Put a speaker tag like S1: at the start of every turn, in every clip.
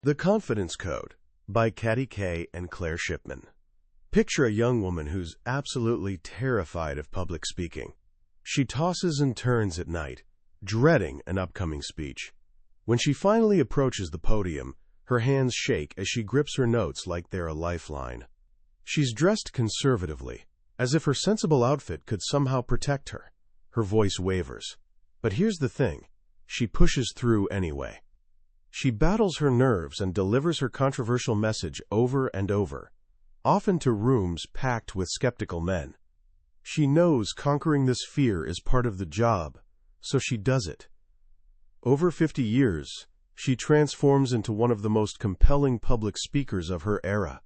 S1: The Confidence Code by Katty and Claire Shipman. Picture a young woman who's absolutely terrified of public speaking. She tosses and turns at night, dreading an upcoming speech. When she finally approaches the podium, her hands shake as she grips her notes like they're a lifeline. She's dressed conservatively, as if her sensible outfit could somehow protect her. Her voice wavers. But here's the thing, she pushes through anyway. She battles her nerves and delivers her controversial message over and over, often to rooms packed with skeptical men. She knows conquering this fear is part of the job, so she does it. Over 50 years, she transforms into one of the most compelling public speakers of her era.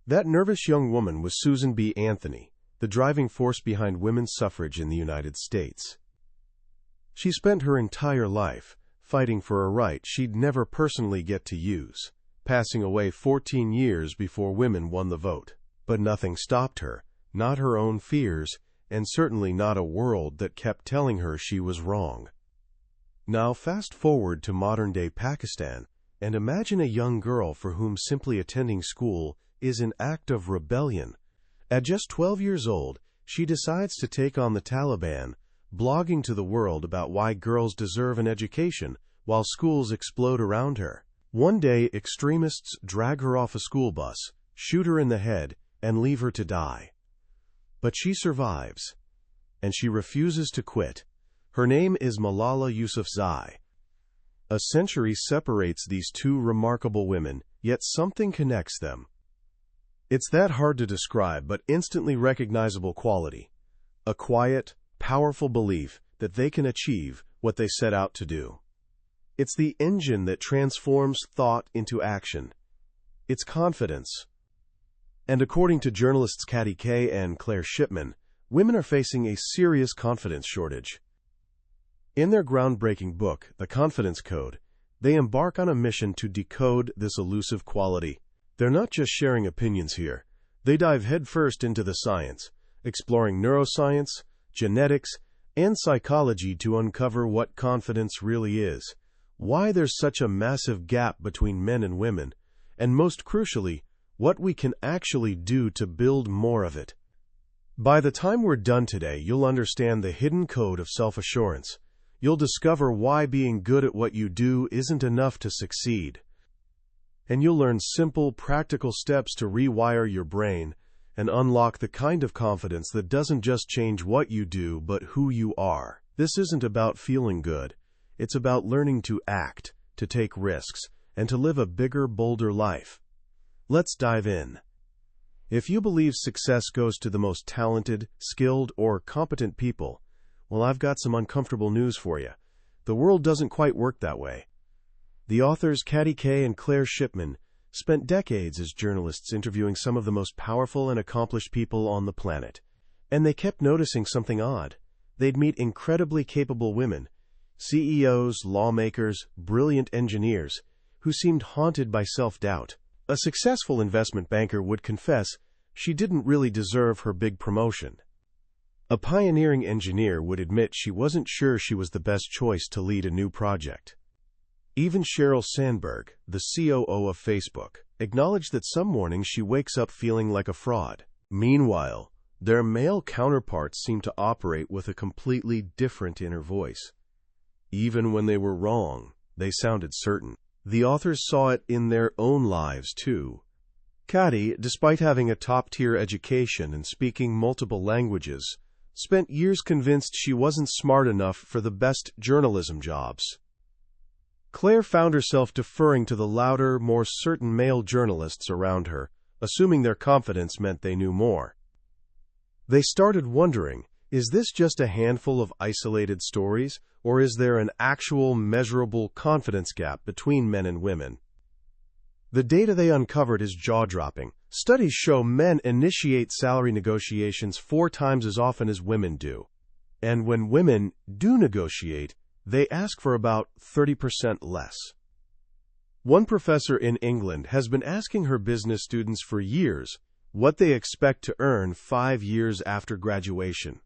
S1: That nervous young woman was Susan B. Anthony, the driving force behind women's suffrage in the United States. She spent her entire life fighting for a right she'd never personally get to use, passing away 14 years before women won the vote. But nothing stopped her, not her own fears, and certainly not a world that kept telling her she was wrong. Now fast forward to modern-day Pakistan, and imagine a young girl for whom simply attending school is an act of rebellion. At just 12 years old, she decides to take on the Taliban, blogging to the world about why girls deserve an education while schools explode around her. One day, extremists drag her off a school bus, shoot her in the head, and leave her to die. But she survives, and she refuses to quit. Her name is Malala Yousafzai. A century separates these two remarkable women, yet something connects them. It's that hard to describe but instantly recognizable quality. A quiet, powerful belief that they can achieve what they set out to do. It's the engine that transforms thought into action. It's confidence. And according to journalists Katty and Claire Shipman, women are facing a serious confidence shortage. In their groundbreaking book, The Confidence Code, they embark on a mission to decode this elusive quality. They're not just sharing opinions here. They dive headfirst into the science, exploring neuroscience, genetics, and psychology to uncover what confidence really is, why there's such a massive gap between men and women, and most crucially, what we can actually do to build more of it. By the time we're done today, you'll understand the hidden code of self-assurance. You'll discover why being good at what you do isn't enough to succeed. And you'll learn simple, practical steps to rewire your brain and unlock the kind of confidence that doesn't just change what you do, but who you are. This isn't about feeling good. It's about learning to act, to take risks, and to live a bigger, bolder life. Let's dive in. If you believe success goes to the most talented, skilled, or competent people, well, I've got some uncomfortable news for you. The world doesn't quite work that way. The authors Katty and Claire Shipman spent decades as journalists interviewing some of the most powerful and accomplished people on the planet. And they kept noticing something odd. They'd meet incredibly capable women, CEOs, lawmakers, brilliant engineers, who seemed haunted by self-doubt. A successful investment banker would confess she didn't really deserve her big promotion. A pioneering engineer would admit she wasn't sure she was the best choice to lead a new project. Even Sheryl Sandberg, the COO of Facebook, acknowledged that some mornings she wakes up feeling like a fraud. Meanwhile, their male counterparts seem to operate with a completely different inner voice. Even when they were wrong, they sounded certain. The authors saw it in their own lives, too. Katty, despite having a top-tier education and speaking multiple languages, spent years convinced she wasn't smart enough for the best journalism jobs. Claire found herself deferring to the louder, more certain male journalists around her, assuming their confidence meant they knew more. They started wondering, is this just a handful of isolated stories, or is there an actual, measurable confidence gap between men and women? The data they uncovered is jaw-dropping. Studies show men initiate salary negotiations 4 times as often as women do. And when women do negotiate, they ask for about 30% less. One professor in England has been asking her business students for years what they expect to earn 5 years after graduation.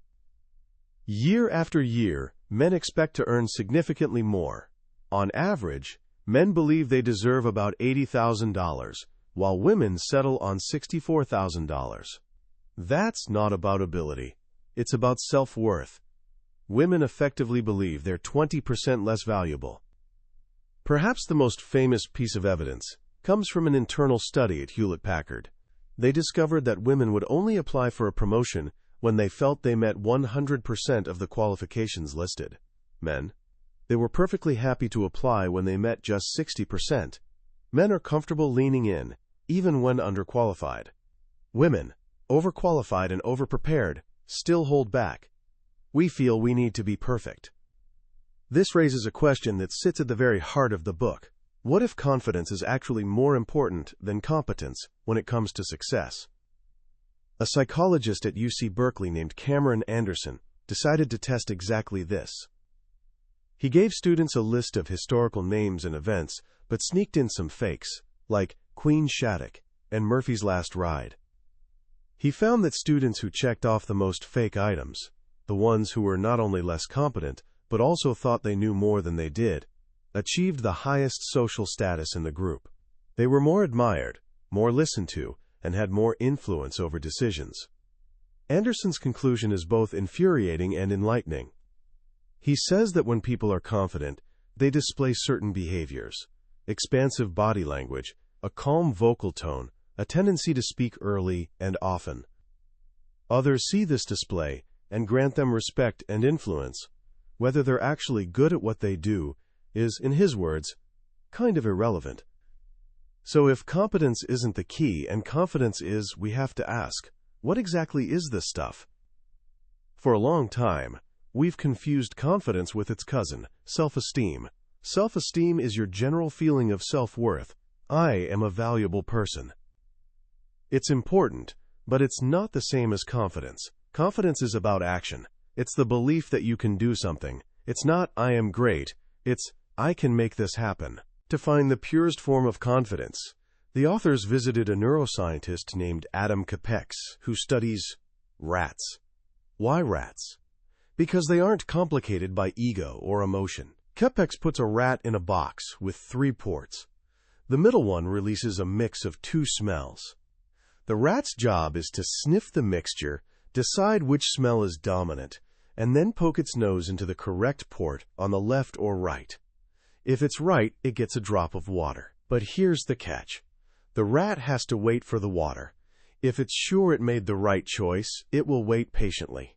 S1: Year after year, men expect to earn significantly more. On average, Men believe they deserve about $80,000, while women settle on $64,000. That's not about ability. It's about self-worth. Women effectively believe they're 20% less valuable. Perhaps the most famous piece of evidence comes from an internal study at Hewlett-Packard. They discovered that women would only apply for a promotion when they felt they met 100% of the qualifications listed. Men, they were perfectly happy to apply when they met just 60%. Men are comfortable leaning in, even when underqualified. Women, overqualified and overprepared, still hold back. We feel we need to be perfect. This raises a question that sits at the very heart of the book. What if confidence is actually more important than competence when it comes to success? A psychologist at UC Berkeley named Cameron Anderson decided to test exactly this. He gave students a list of historical names and events, but sneaked in some fakes, like Queen Shattuck and Murphy's Last Ride. He found that students who checked off the most fake items, the ones who were not only less competent, but also thought they knew more than they did, achieved the highest social status in the group. They were more admired, more listened to, and had more influence over decisions. Anderson's conclusion is both infuriating and enlightening. He says that when people are confident, they display certain behaviors: expansive body language, a calm vocal tone, a tendency to speak early and often. Others see this display and grant them respect and influence. Whether they're actually good at what they do is, in his words, kind of irrelevant. So if competence isn't the key and confidence is, we have to ask, what exactly is this stuff? For a long time, we've confused confidence with its cousin, self-esteem. Self-esteem is your general feeling of self-worth. I am a valuable person. It's important, but it's not the same as confidence. Confidence is about action. It's the belief that you can do something. It's not, I am great. It's, I can make this happen. To find the purest form of confidence, the authors visited a neuroscientist named Adam Capex, who studies rats. Why rats? Because they aren't complicated by ego or emotion. Capex puts a rat in a box with 3 ports. The middle one releases a mix of 2 smells. The rat's job is to sniff the mixture, decide which smell is dominant, and then poke its nose into the correct port on the left or right. If it's right, it gets a drop of water. But here's the catch. The rat has to wait for the water. If it's sure it made the right choice, it will wait patiently.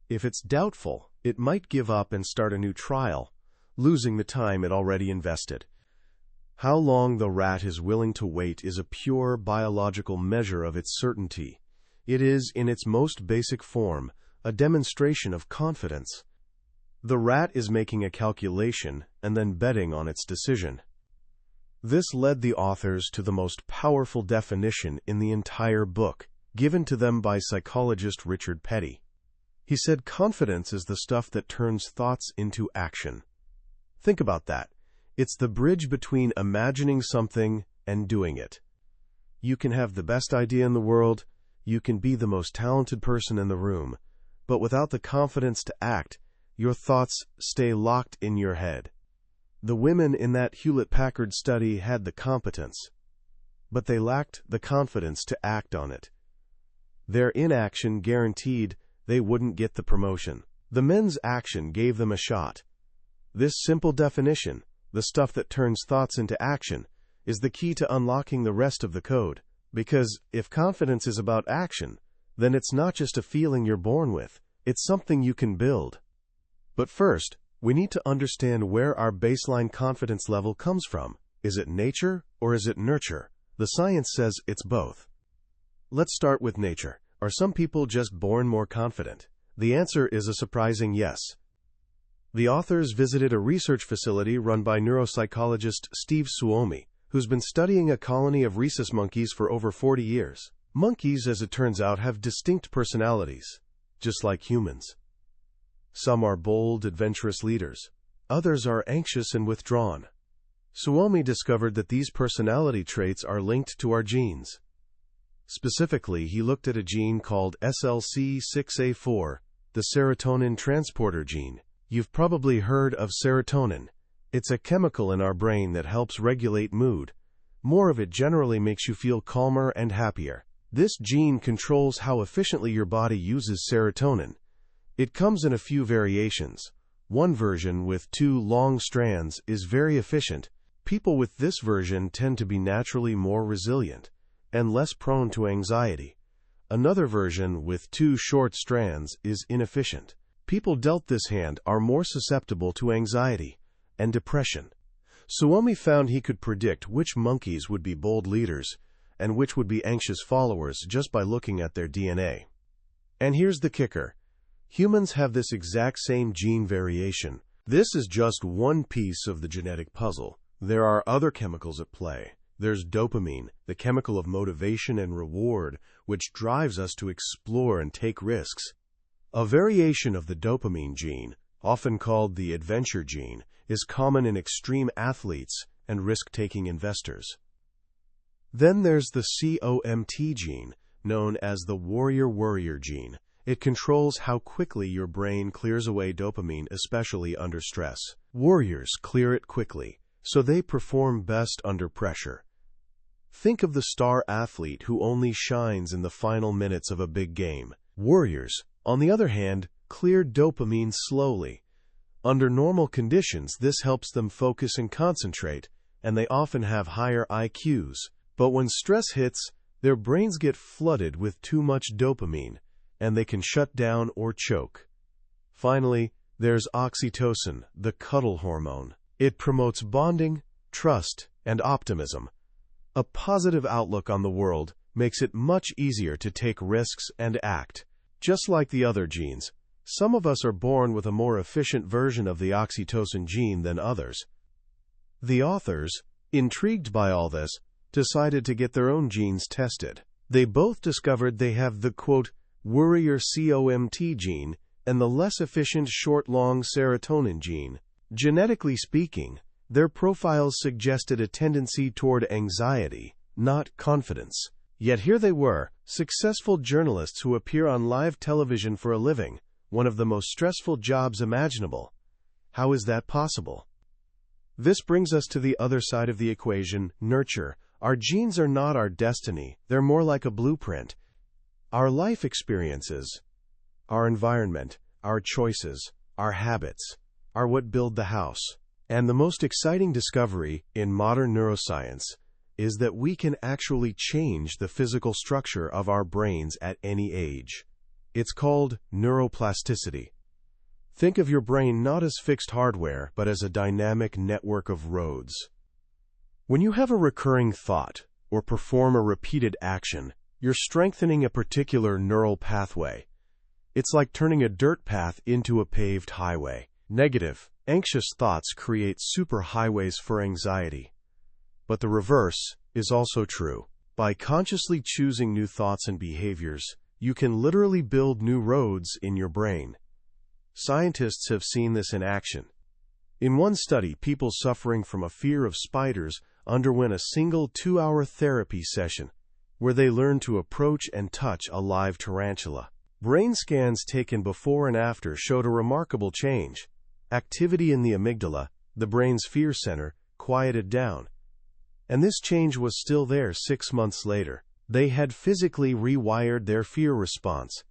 S1: If it's doubtful, it might give up and start a new trial, losing the time it already invested. How long the rat is willing to wait is a pure biological measure of its certainty. It is, in its most basic form, a demonstration of confidence. The rat is making a calculation and then betting on its decision. This led the authors to the most powerful definition in the entire book, given to them by psychologist Richard Petty. He said confidence is the stuff that turns thoughts into action. Think about that. It's the bridge between imagining something and doing it. You can have the best idea in the world, you can be the most talented person in the room, but without the confidence to act, your thoughts stay locked in your head. The women in that Hewlett-Packard study had the competence, but they lacked the confidence to act on it. Their inaction guaranteed they wouldn't get the promotion. The men's action gave them a shot. This simple definition, the stuff that turns thoughts into action, is the key to unlocking the rest of the code. Because if confidence is about action, then it's not just a feeling you're born with, it's something you can build. But first, we need to understand where our baseline confidence level comes from. Is it nature or is it nurture? The science says it's both. Let's start with nature. Are some people just born more confident? The answer is a surprising yes. The authors visited a research facility run by neuropsychologist Steve Suomi, who's been studying a colony of rhesus monkeys for over 40 years. Monkeys, as it turns out, have distinct personalities, just like humans. Some are bold, adventurous leaders. Others are anxious and withdrawn. Suomi discovered that these personality traits are linked to our genes. Specifically, he looked at a gene called SLC6A4, the serotonin transporter gene. You've probably heard of serotonin. It's a chemical in our brain that helps regulate mood. More of it generally makes you feel calmer and happier. This gene controls how efficiently your body uses serotonin. It comes in a few variations. One version with 2 long strands is very efficient. People with this version tend to be naturally more resilient and less prone to anxiety. Another version with 2 short strands is inefficient. People dealt this hand are more susceptible to anxiety and depression. Suomi found he could predict which monkeys would be bold leaders and which would be anxious followers just by looking at their DNA. And here's the kicker. Humans have this exact same gene variation. This is just one piece of the genetic puzzle. There are other chemicals at play. There's dopamine, the chemical of motivation and reward, which drives us to explore and take risks. A variation of the dopamine gene, often called the adventure gene, is common in extreme athletes and risk-taking investors. Then there's the COMT gene, known as the warrior gene. It controls how quickly your brain clears away dopamine, especially under stress. Warriors clear it quickly, so they perform best under pressure. Think of the star athlete who only shines in the final minutes of a big game. Warriors, on the other hand, clear dopamine slowly. Under normal conditions, this helps them focus and concentrate, and they often have higher IQs. But when stress hits, their brains get flooded with too much dopamine, and they can shut down or choke. Finally, there's oxytocin, the cuddle hormone. It promotes bonding, trust, and optimism. A positive outlook on the world makes it much easier to take risks and act. Just like the other genes, some of us are born with a more efficient version of the oxytocin gene than others. The authors, intrigued by all this, decided to get their own genes tested. They both discovered they have the, quote, warrior COMT gene and the less efficient short-long serotonin gene. Genetically speaking, their profiles suggested a tendency toward anxiety, not confidence. Yet here they were, successful journalists who appear on live television for a living, one of the most stressful jobs imaginable. How is that possible? This brings us to the other side of the equation, nurture. Our genes are not our destiny, they're more like a blueprint. Our life experiences, our environment, our choices, our habits, are what build the house. And the most exciting discovery in modern neuroscience is that we can actually change the physical structure of our brains at any age. It's called neuroplasticity. Think of your brain not as fixed hardware, but as a dynamic network of roads. When you have a recurring thought or perform a repeated action, you're strengthening a particular neural pathway. It's like turning a dirt path into a paved highway. Negative, anxious thoughts create superhighways for anxiety. But the reverse is also true. By consciously choosing new thoughts and behaviors, you can literally build new roads in your brain. Scientists have seen this in action. In one study, people suffering from a fear of spiders underwent a single 2-hour therapy session where they learned to approach and touch a live tarantula. Brain scans taken before and after showed a remarkable change. Activity in the amygdala, the brain's fear center, quieted down. And this change was still there 6 months later. They had physically rewired their fear response.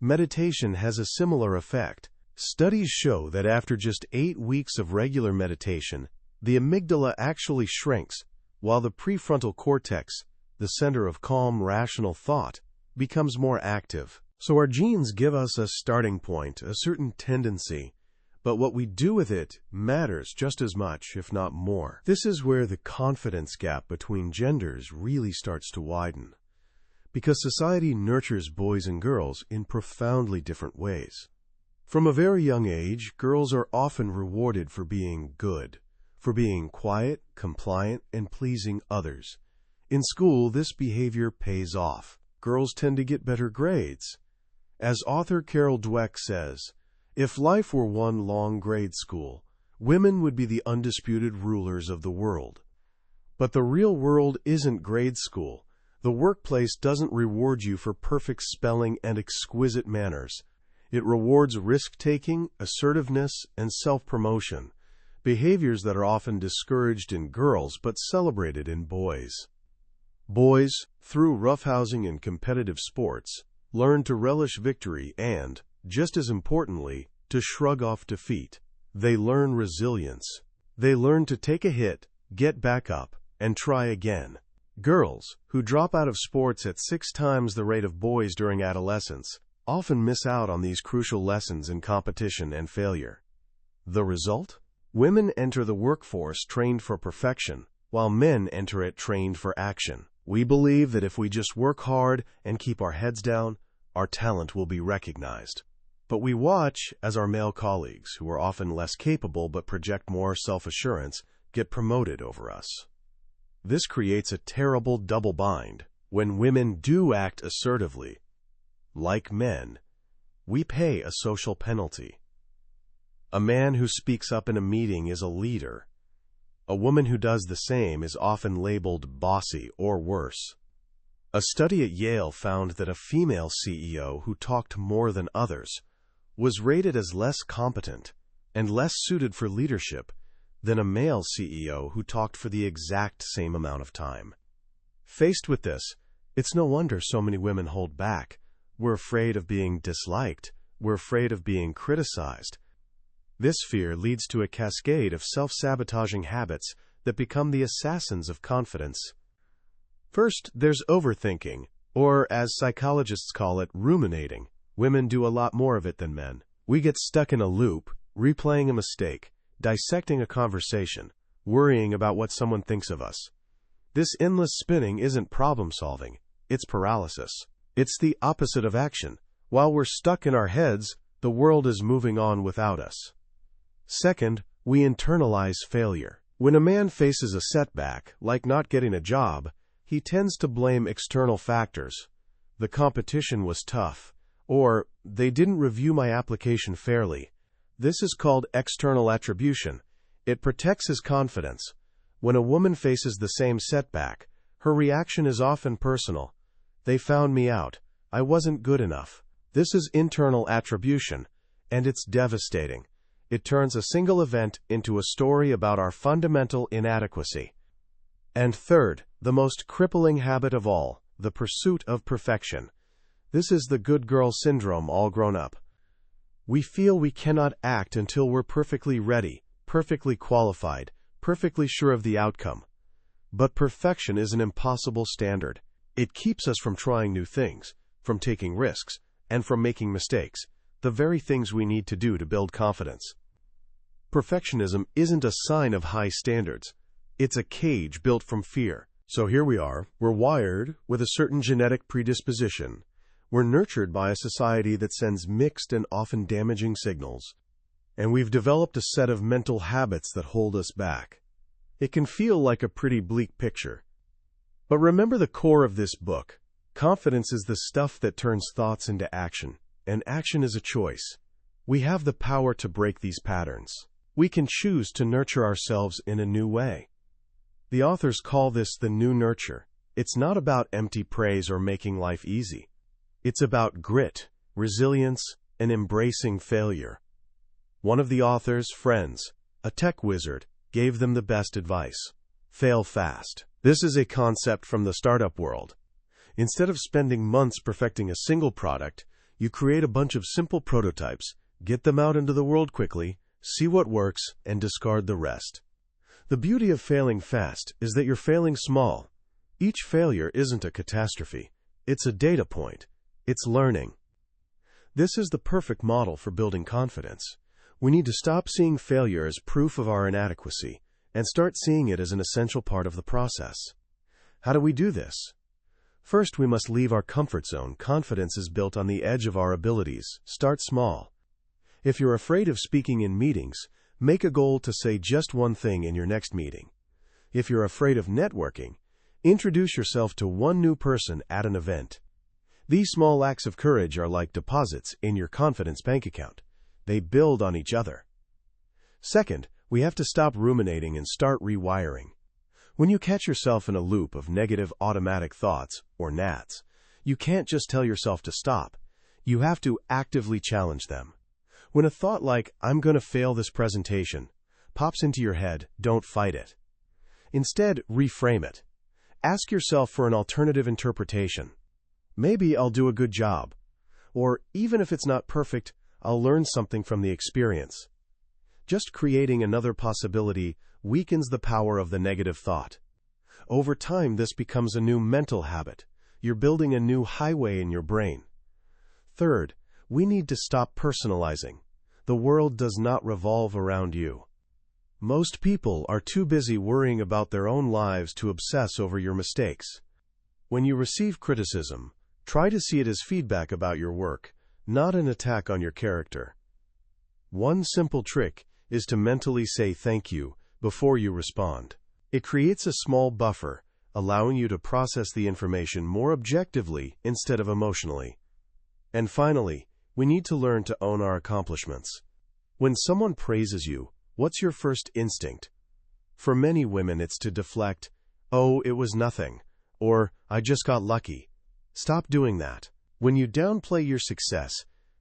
S1: Meditation has a similar effect. Studies show that after just 8 weeks of regular meditation, the amygdala actually shrinks, while the prefrontal cortex, the center of calm, rational thought, becomes more active. So our genes give us a starting point, a certain tendency, but what we do with it matters just as much, if not more. This is where the confidence gap between genders really starts to widen, because society nurtures boys and girls in profoundly different ways. From a very young age, girls are often rewarded for being good, for being quiet, compliant, and pleasing others. In school, this behavior pays off. Girls tend to get better grades. As author Carol Dweck says, if life were one long grade school, women would be the undisputed rulers of the world. But the real world isn't grade school. The workplace doesn't reward you for perfect spelling and exquisite manners. It rewards risk-taking, assertiveness, and self-promotion. behaviors that are often discouraged in girls but celebrated in boys. Boys, through roughhousing and competitive sports, learn to relish victory and, just as importantly, to shrug off defeat. They learn resilience. They learn to take a hit, get back up, and try again. Girls, who drop out of sports at 6 times the rate of boys during adolescence, often miss out on these crucial lessons in competition and failure. The result? Women enter the workforce trained for perfection, while men enter it trained for action. We believe that if we just work hard and keep our heads down, our talent will be recognized. But we watch as our male colleagues, who are often less capable but project more self-assurance, get promoted over us. This creates a terrible double bind. When women do act assertively, like men, we pay a social penalty. A man who speaks up in a meeting is a leader. A woman who does the same is often labeled bossy or worse. A study at Yale found that a female CEO who talked more than others was rated as less competent and less suited for leadership than a male CEO who talked for the exact same amount of time. Faced with this, it's no wonder so many women hold back. We're afraid of being disliked. We're afraid of being criticized. This fear leads to a cascade of self-sabotaging habits that become the assassins of confidence. First, there's overthinking, or as psychologists call it, ruminating. Women do a lot more of it than men. We get stuck in a loop, replaying a mistake, dissecting a conversation, worrying about what someone thinks of us. This endless spinning isn't problem-solving, it's paralysis. It's the opposite of action. While we're stuck in our heads, the world is moving on without us. Second, we internalize failure. When a man faces a setback, like not getting a job, he tends to blame external factors. The competition was tough, or they didn't review my application fairly. This is called external attribution. It protects his confidence. When a woman faces the same setback, her reaction is often personal. They found me out. I wasn't good enough. This is internal attribution, and it's devastating. It turns a single event into a story about our fundamental inadequacy. And third, the most crippling habit of all, the pursuit of perfection. This is the good girl syndrome all grown up. We feel we cannot act until we're perfectly ready, perfectly qualified, perfectly sure of the outcome. But perfection is an impossible standard. It keeps us from trying new things, from taking risks, and from making mistakes, the very things we need to do to build confidence. Perfectionism isn't a sign of high standards. It's a cage built from fear. So here we are. We're wired with a certain genetic predisposition. We're nurtured by a society that sends mixed and often damaging signals. And we've developed a set of mental habits that hold us back. It can feel like a pretty bleak picture. But remember the core of this book. Confidence is the stuff that turns thoughts into action, and action is a choice. We have the power to break these patterns. We can choose to nurture ourselves in a new way. The authors call this the new nurture. It's not about empty praise or making life easy. It's about grit, resilience, and embracing failure. One of the author's friends, a tech wizard, gave them the best advice. Fail fast. This is a concept from the startup world. Instead of spending months perfecting a single product, you create a bunch of simple prototypes, get them out into the world quickly, see what works, and discard the rest. The beauty of failing fast is that you're failing small. Each failure isn't a catastrophe. It's a data point. It's learning. This is the perfect model for building confidence. We need to stop seeing failure as proof of our inadequacy and start seeing it as an essential part of the process. How do we do this? First, we must leave our comfort zone. Confidence is built on the edge of our abilities. Start small. If you're afraid of speaking in meetings, make a goal to say just one thing in your next meeting. If you're afraid of networking, introduce yourself to one new person at an event. These small acts of courage are like deposits in your confidence bank account. They build on each other. Second, we have to stop ruminating and start rewiring. When you catch yourself in a loop of negative automatic thoughts, or NATs, you can't just tell yourself to stop. You have to actively challenge them. When a thought like, "I'm going to fail this presentation," pops into your head, don't fight it. Instead, reframe it. Ask yourself for an alternative interpretation. Maybe I'll do a good job. Or, even if it's not perfect, I'll learn something from the experience. Just creating another possibility weakens the power of the negative thought. Over time, this becomes a new mental habit. You're building a new highway in your brain. Third, we need to stop personalizing. The world does not revolve around you. Most people are too busy worrying about their own lives to obsess over your mistakes. When you receive criticism, try to see it as feedback about your work, not an attack on your character. One simple trick is to mentally say thank you before you respond. It creates a small buffer, allowing you to process the information more objectively instead of emotionally. And finally, we need to learn to own our accomplishments. When someone praises you, what's your first instinct? For many women, it's to deflect, "Oh, it was nothing," or "I just got lucky." Stop doing that. When you downplay your success,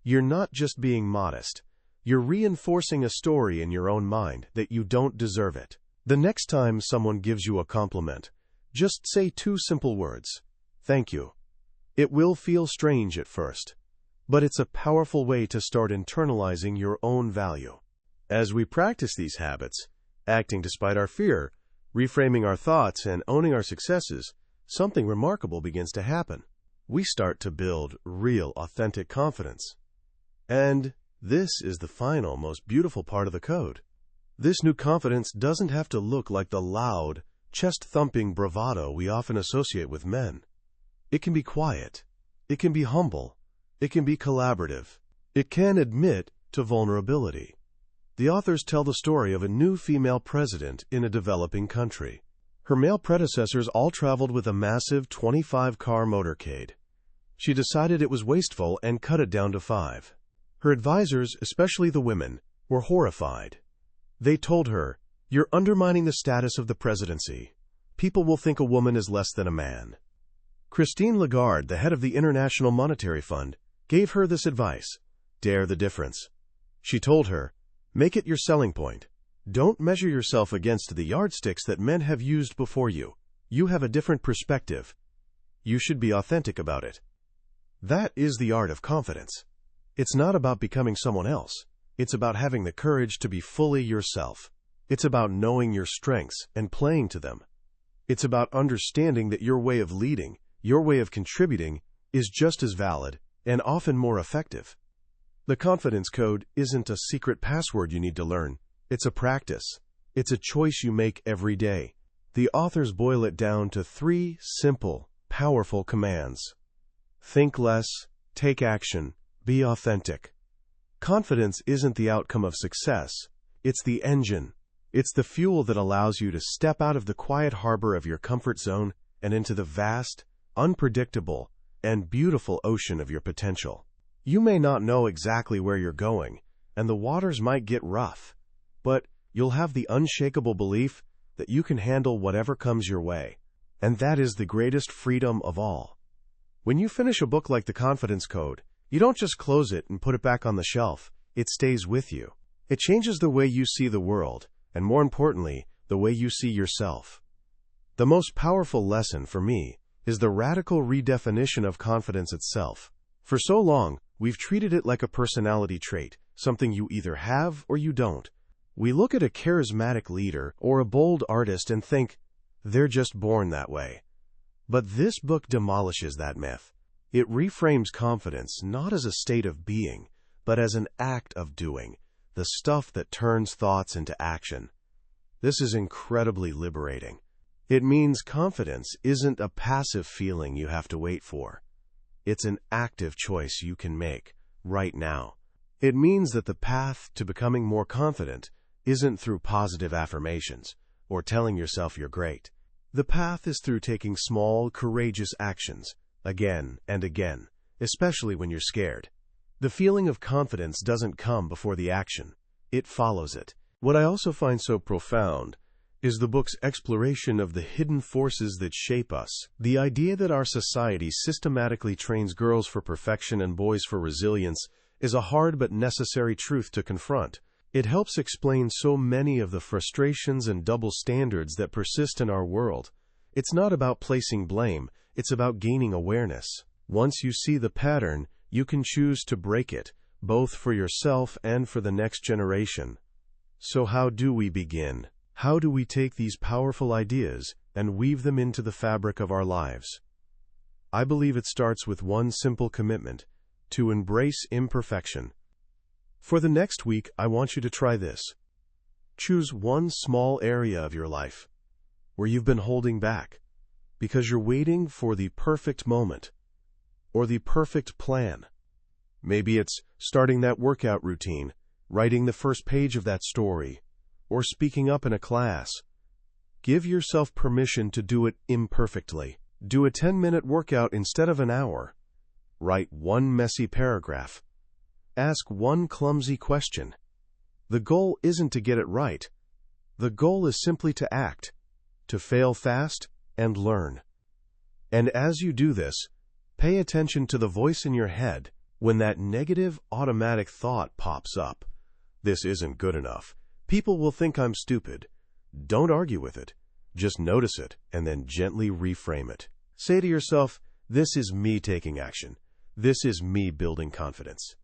S1: you're not just being modest. You're reinforcing a story in your own mind that you don't deserve it. The next time someone gives you a compliment, just say 2 simple words, "Thank you." It will feel strange at first, but it's a powerful way to start internalizing your own value. As we practice these habits, acting despite our fear, reframing our thoughts, and owning our successes, something remarkable begins to happen. We start to build real, authentic confidence. And this is the final, most beautiful part of the code. This new confidence doesn't have to look like the loud, chest-thumping bravado we often associate with men. It can be quiet. It can be humble. It can be collaborative. It can admit to vulnerability. The authors tell the story of a new female president in a developing country. Her male predecessors all traveled with a massive 25-car motorcade. She decided it was wasteful and cut it down to 5. Her advisors, especially the women, were horrified. They told her, "You're undermining the status of the presidency. People will think a woman is less than a man." Christine Lagarde, the head of the International Monetary Fund, gave her this advice: "Dare the difference." She told her, "Make it your selling point. Don't measure yourself against the yardsticks that men have used before you. You have a different perspective. You should be authentic about it." That is the art of confidence. It's not about becoming someone else. It's about having the courage to be fully yourself. It's about knowing your strengths and playing to them. It's about understanding that your way of leading, your way of contributing, is just as valid and often more effective. The confidence code isn't a secret password you need to learn. It's a practice. It's a choice you make every day. The authors boil it down to 3 simple, powerful commands. Think less, take action, be authentic. Confidence isn't the outcome of success. It's the engine. It's the fuel that allows you to step out of the quiet harbor of your comfort zone and into the vast, unpredictable, and beautiful ocean of your potential. You may not know exactly where you're going, and the waters might get rough, but you'll have the unshakable belief that you can handle whatever comes your way. And that is the greatest freedom of all. When you finish a book like The Confidence Code, you don't just close it and put it back on the shelf. It stays with you. It changes the way you see the world, and more importantly, the way you see yourself. The most powerful lesson for me is the radical redefinition of confidence itself. For so long, we've treated it like a personality trait, something you either have or you don't. We look at a charismatic leader or a bold artist and think, they're just born that way. But this book demolishes that myth. It reframes confidence not as a state of being, but as an act of doing, the stuff that turns thoughts into action. This is incredibly liberating. It means confidence isn't a passive feeling you have to wait for. It's an active choice you can make right now. It means that the path to becoming more confident isn't through positive affirmations or telling yourself you're great. The path is through taking small, courageous actions again and again, especially when you're scared. The feeling of confidence doesn't come before the action. It follows it. What I also find so profound is the book's exploration of the hidden forces that shape us. The idea that our society systematically trains girls for perfection and boys for resilience is a hard but necessary truth to confront. It helps explain so many of the frustrations and double standards that persist in our world. It's not about placing blame, it's about gaining awareness. Once you see the pattern, you can choose to break it, both for yourself and for the next generation. So how do we begin? How do we take these powerful ideas and weave them into the fabric of our lives? I believe it starts with one simple commitment: to embrace imperfection. For the next week, I want you to try this. Choose one small area of your life where you've been holding back because you're waiting for the perfect moment or the perfect plan. Maybe it's starting that workout routine, writing the first page of that story, or speaking up in a class. Give yourself permission to do it imperfectly. Do a 10-minute workout instead of an hour. Write one messy paragraph. Ask one clumsy question. The goal isn't to get it right. The goal is simply to act, to fail fast, and learn. And as you do this, pay attention to the voice in your head when that negative automatic thought pops up. This isn't good enough. People will think I'm stupid. Don't argue with it. Just notice it and then gently reframe it. Say to yourself, this is me taking action. This is me building confidence.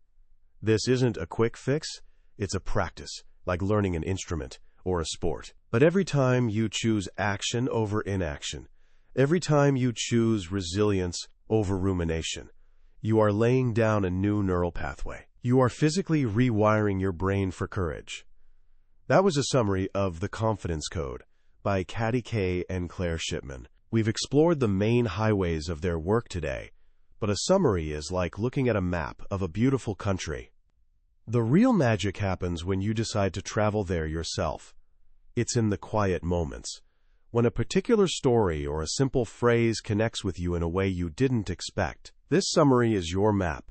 S1: This isn't a quick fix. It's a practice, like learning an instrument or a sport. But every time you choose action over inaction, every time you choose resilience over rumination, you are laying down a new neural pathway. You are physically rewiring your brain for courage. That was a summary of The Confidence Code by Katty and Claire Shipman. We've explored the main highways of their work today, but a summary is like looking at a map of a beautiful country. The real magic happens when you decide to travel there yourself. It's in the quiet moments, when a particular story or a simple phrase connects with you in a way you didn't expect. This summary is your map,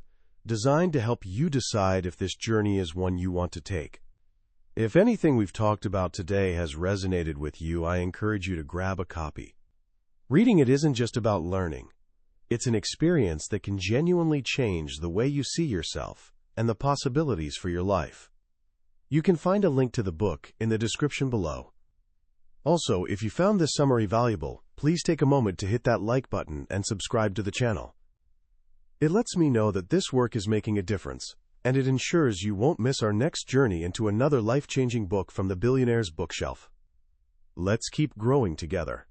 S1: designed to help you decide if this journey is one you want to take. If anything we've talked about today has resonated with you, I encourage you to grab a copy. Reading it isn't just about learning. It's an experience that can genuinely change the way you see yourself and the possibilities for your life. You can find a link to the book in the description below. Also, if you found this summary valuable, please take a moment to hit that like button and subscribe to the channel. It lets me know that this work is making a difference, and it ensures you won't miss our next journey into another life-changing book from the billionaire's bookshelf. Let's keep growing together.